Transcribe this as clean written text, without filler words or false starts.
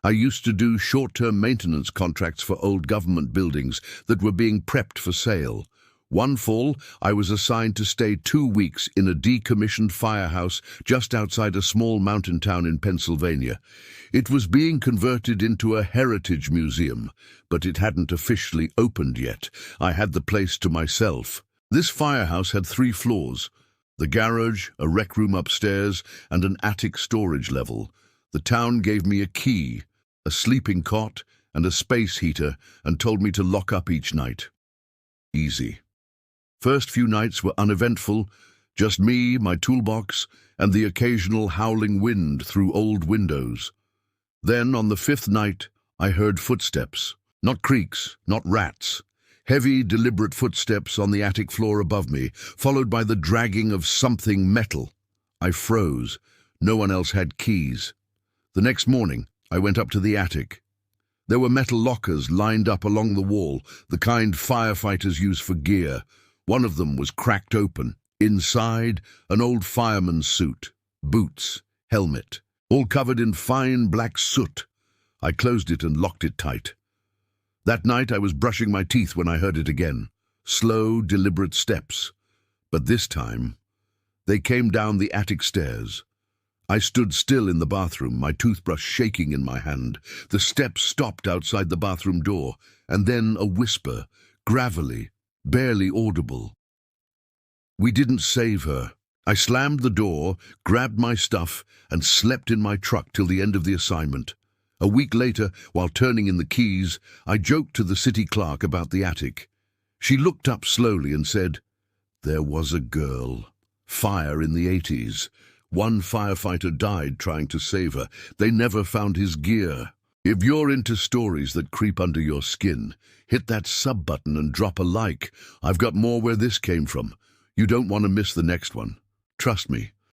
I used to do short-term maintenance contracts for old government buildings that were being prepped for sale. One fall, I was assigned to stay 2 weeks in a decommissioned firehouse just outside a small mountain town in Pennsylvania. It was being converted into a heritage museum, but it hadn't officially opened yet. I had the place to myself. This firehouse had 3 floors: the garage, a rec room upstairs, and an attic storage level. The town gave me a key, a sleeping cot, and a space heater, and told me to lock up each night. Easy. First few nights were uneventful, just me, my toolbox, and the occasional howling wind through old windows. Then, on the 5th night, I heard footsteps. Not creaks, not rats. Heavy, deliberate footsteps on the attic floor above me, followed by the dragging of something metal. I froze. No one else had keys. The next morning, I went up to the attic. There were metal lockers lined up along the wall, the kind firefighters use for gear. One of them was cracked open. Inside, an old fireman's suit, boots, helmet, all covered in fine black soot. I closed it and locked it tight. That night I was brushing my teeth when I heard it again. Slow, deliberate steps. But this time, they came down the attic stairs. I stood still in the bathroom, my toothbrush shaking in my hand. The steps stopped outside the bathroom door, and then a whisper, gravelly, barely audible. We didn't save her. I slammed the door, grabbed my stuff, and slept in my truck till the end of the assignment. A week later, while turning in the keys, I joked to the city clerk about the attic. She looked up slowly and said, "There was a girl. Fire in the 80s. One firefighter died trying to save her. They never found his gear." If you're into stories that creep under your skin, hit that sub button and drop a like. I've got more where this came from. You don't want to miss the next one. Trust me.